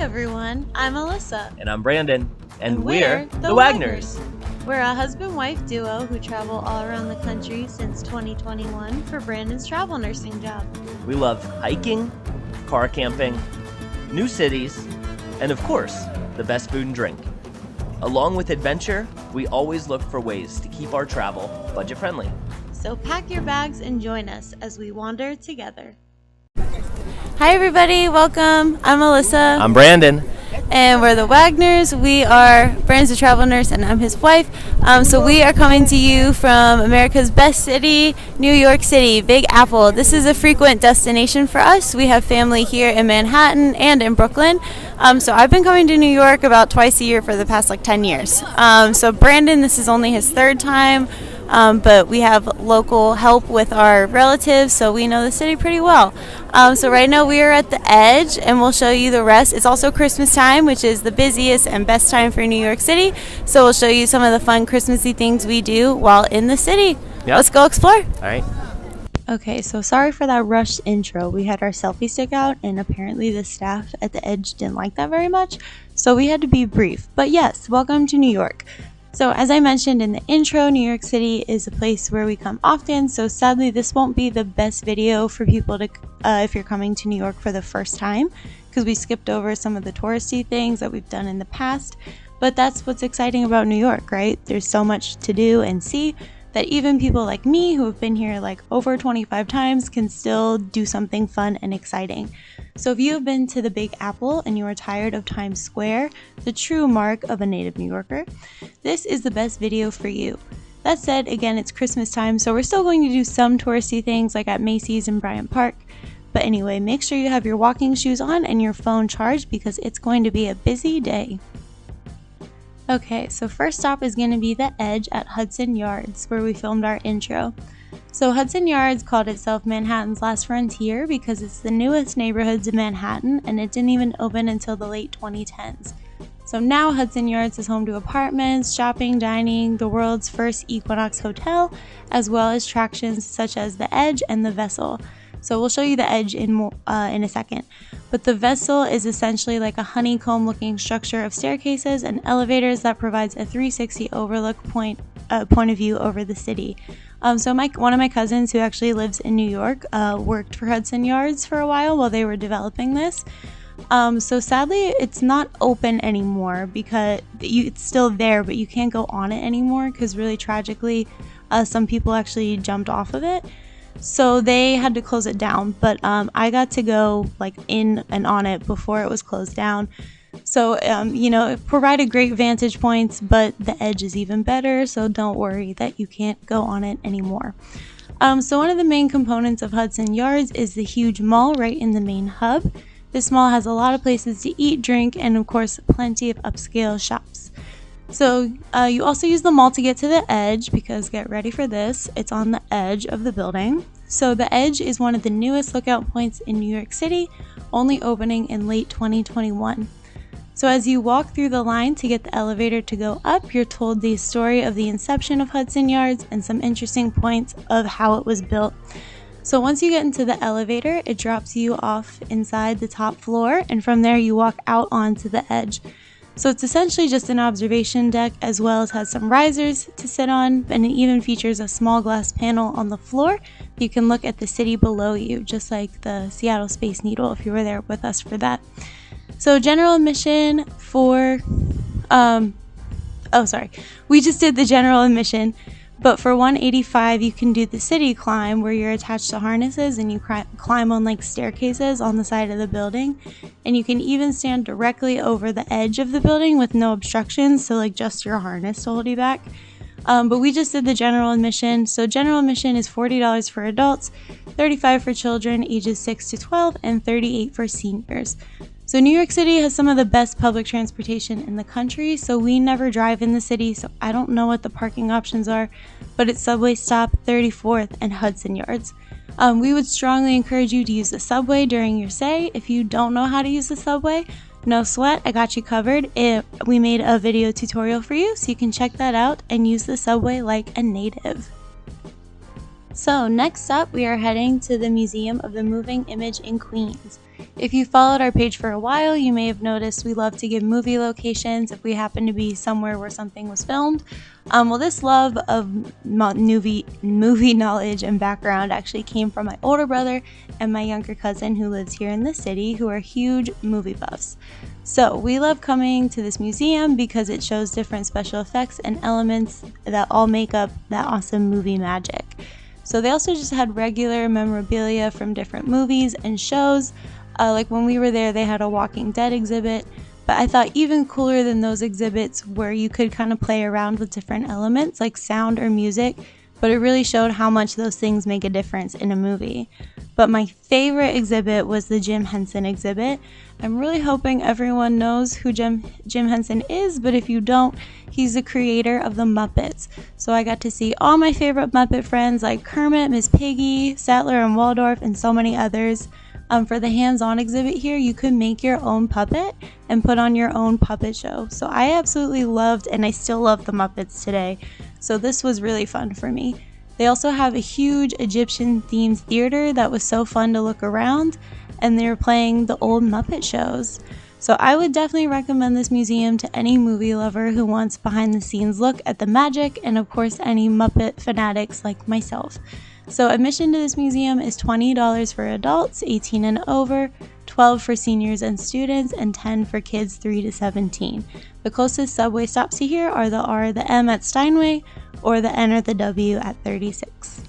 everyone, I'm Alyssa. And I'm Brandon. And we're the Wagners. We're a husband-wife duo who travel all around the country since 2021 for Brandon's travel nursing job. We love hiking, car camping, new cities, and of course, the best food and drink. Along with adventure, we always look for ways to keep our travel budget-friendly. So pack your bags and join us as we wander together. Hi everybody, welcome. I'm Alyssa. I'm Brandon. And we're the Wagners. We are Brandon's a travel nurse and I'm his wife. So we are coming to you from America's best city, New York City, Big Apple. This is a frequent destination for us. We have family here in Manhattan and in Brooklyn. So I've been coming to New York about twice a year for the past 10 years. So Brandon, this is only his third time. But we have local help with our relatives, so we know the city pretty well. So right now we are at the Edge, and we'll show you the rest. It's also Christmas time, which is the busiest and best time for New York City. So we'll show you some of the fun Christmassy things we do while in the city. Yep. Let's go explore. All right. Okay, so sorry for that rushed intro. We had our selfie stick out, and apparently the staff at the Edge didn't like that very much, so we had to be brief. But yes, welcome to New York. So as I mentioned in the intro, New York City is a place where we come often, so sadly this won't be the best video for people to if you're coming to New York for the first time, because we skipped over some of the touristy things that we've done in the past. But that's what's exciting about New York, right? There's so much to do and see that even people like me who have been here over 25 times can still do something fun and exciting. So if you have been to the Big Apple and you are tired of Times Square, the true mark of a native New Yorker, this is the best video for you. That said, again, it's Christmas time, so we're still going to do some touristy things like at Macy's and Bryant Park. But anyway, make sure you have your walking shoes on and your phone charged because it's going to be a busy day. Okay, so first stop is going to be the Edge at Hudson Yards, where we filmed our intro. So Hudson Yards called itself Manhattan's last frontier because it's the newest neighborhoods in Manhattan and it didn't even open until the late 2010s. So now Hudson Yards is home to apartments, shopping, dining, the world's first Equinox hotel, as well as attractions such as the Edge and the Vessel. So we'll show you the Edge in a second. But the Vessel is essentially like a honeycomb looking structure of staircases and elevators that provides a 360 overlook point of view over the city. So one of my cousins who actually lives in New York worked for Hudson Yards for a while they were developing this. So sadly it's not open anymore because it's still there, but you can't go on it anymore because really tragically some people actually jumped off of it. So they had to close it down, but I got to go in and on it before it was closed down. So, it provided great vantage points, but the Edge is even better, so don't worry that you can't go on it anymore. So one of the main components of Hudson Yards is the huge mall right in the main hub. This mall has a lot of places to eat, drink, and of course, plenty of upscale shops. So you also use the mall to get to the Edge because get ready for this, it's on the edge of the building. So the Edge is one of the newest lookout points in New York City, only opening in late 2021. So as you walk through the line to get the elevator to go up, you're told the story of the inception of Hudson Yards and some interesting points of how it was built. So once you get into the elevator, it drops you off inside the top floor, and from there you walk out onto the Edge. So it's essentially just an observation deck as well as has some risers to sit on, and it even features a small glass panel on the floor. You can look at the city below you, just like the Seattle Space Needle if you were there with us for that. So general admission for, we just did the general admission, but for $185 you can do the city climb where you're attached to harnesses and you climb on staircases on the side of the building, and you can even stand directly over the edge of the building with no obstructions, so just your harness to hold you back. But we just did the general admission. So general admission is $40 for adults, $35 for children ages 6 to 12, and $38 for seniors. So New York City has some of the best public transportation in the country, so we never drive in the city, so I don't know what the parking options are, but it's Subway Stop, 34th, and Hudson Yards. We would strongly encourage you to use the subway during your stay. If you don't know how to use the subway, no sweat, I got you covered. We made a video tutorial for you, so you can check that out and use the subway like a native. So next up, we are heading to the Museum of the Moving Image in Queens. If you followed our page for a while, you may have noticed we love to give movie locations if we happen to be somewhere where something was filmed. Well, this love of movie knowledge and background actually came from my older brother and my younger cousin who lives here in the city, who are huge movie buffs. So we love coming to this museum because it shows different special effects and elements that all make up that awesome movie magic. So they also just had regular memorabilia from different movies and shows. Like when we were there, they had a Walking Dead exhibit, but I thought even cooler than those exhibits where you could kind of play around with different elements like sound or music, but it really showed how much those things make a difference in a movie. But my favorite exhibit was the Jim Henson exhibit. I'm really hoping everyone knows who Jim Henson is, but if you don't, he's the creator of the Muppets. So I got to see all my favorite Muppet friends like Kermit, Miss Piggy, Statler and Waldorf, and so many others. For the hands-on exhibit here, you could make your own puppet and put on your own puppet show. So I absolutely loved, and I still love the Muppets today. So this was really fun for me. They also have a huge Egyptian-themed theater that was so fun to look around, and they were playing the old Muppet shows. So I would definitely recommend this museum to any movie lover who wants behind-the-scenes look at the magic, and of course any Muppet fanatics like myself. So admission to this museum is $20 for adults 18 and over, $12 for seniors and students, and $10 for kids 3 to 17. The closest subway stops to here are the R, the M at Steinway, or the N or the W at 36.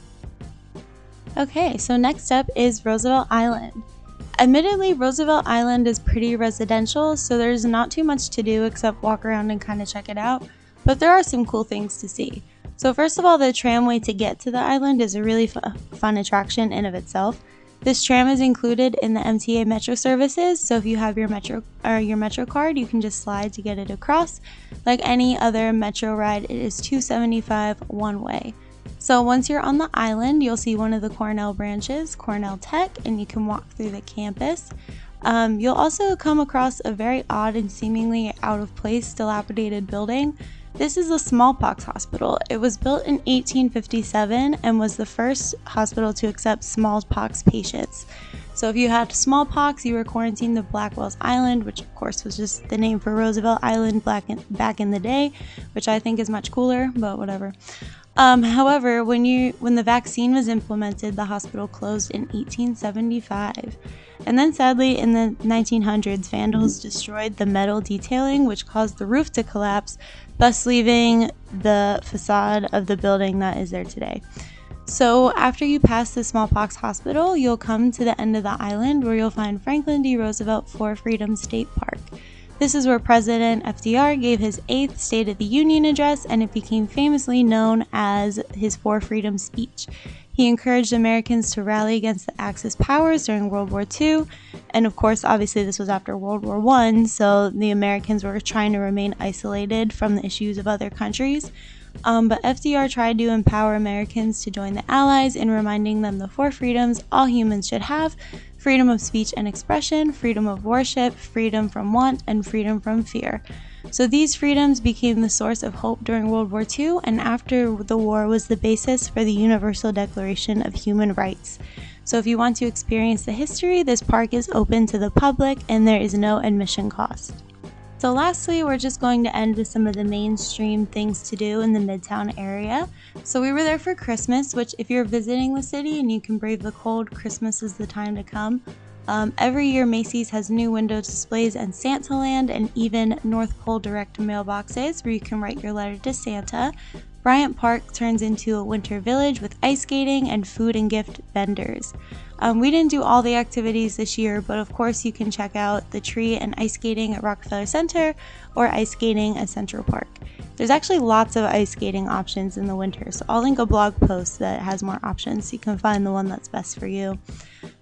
Okay, so next up is Roosevelt Island. Admittedly, Roosevelt Island is pretty residential, so there's not too much to do except walk around and kind of check it out, but there are some cool things to see. So first of all, the tramway to get to the island is a really fun attraction in of itself. This tram is included in the MTA Metro services, so if you have your Metro card, you can just slide to get it across. Like any other Metro ride, it is $2.75 one way. So once you're on the island, you'll see one of the Cornell branches, Cornell Tech, and you can walk through the campus. You'll also come across a very odd and seemingly out of place dilapidated building. This is a smallpox hospital. It was built in 1857 and was the first hospital to accept smallpox patients. So if you had smallpox, you were quarantined to Blackwell's Island, which of course was just the name for Roosevelt Island back in the day, which I think is much cooler, but whatever. However, when the vaccine was implemented, the hospital closed in 1875. And then sadly, in the 1900s, vandals destroyed the metal detailing, which caused the roof to collapse, thus leaving the facade of the building that is there today. So after you pass the smallpox hospital, you'll come to the end of the island where you'll find Franklin D. Roosevelt For Freedom State Park. This is where President FDR gave his 8th State of the Union address, and it became famously known as his For Freedom speech. He encouraged Americans to rally against the Axis powers during World War II, and of course, obviously this was after World War I, so the Americans were trying to remain isolated from the issues of other countries. But FDR tried to empower Americans to join the Allies in reminding them the 4 freedoms all humans should have: freedom of speech and expression, freedom of worship, freedom from want, and freedom from fear. So these freedoms became the source of hope during World War II, and after the war was the basis for the Universal Declaration of Human Rights. So if you want to experience the history, this park is open to the public and there is no admission cost. So lastly, we're just going to end with some of the mainstream things to do in the Midtown area. So we were there for Christmas, which if you're visiting the city and you can brave the cold, Christmas is the time to come. Every year Macy's has new window displays and Santaland, and even North Pole direct mailboxes where you can write your letter to Santa. Bryant Park turns into a winter village with ice skating and food and gift vendors. We didn't do all the activities this year, but of course you can check out the tree and ice skating at Rockefeller Center or ice skating at Central Park. There's actually lots of ice skating options in the winter, so I'll link a blog post that has more options so you can find the one that's best for you.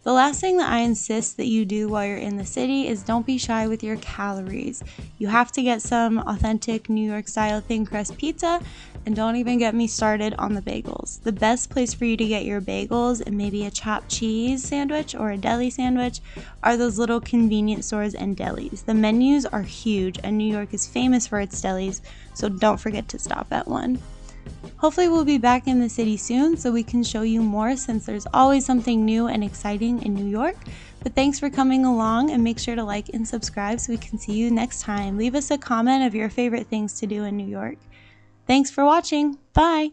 The last thing that I insist that you do while you're in the city is don't be shy with your calories. You have to get some authentic New York style thin crust pizza, and don't even get me started on the bagels. The best place for you to get your bagels and maybe a chopped cheese sandwich or a deli sandwich are those little convenience stores and delis. The menus are huge and New York is famous for its delis, so don't forget to stop at one. Hopefully we'll be back in the city soon so we can show you more, since there's always something new and exciting in New York. But thanks for coming along, and make sure to like and subscribe so we can see you next time. Leave us a comment of your favorite things to do in New York. Thanks for watching. Bye!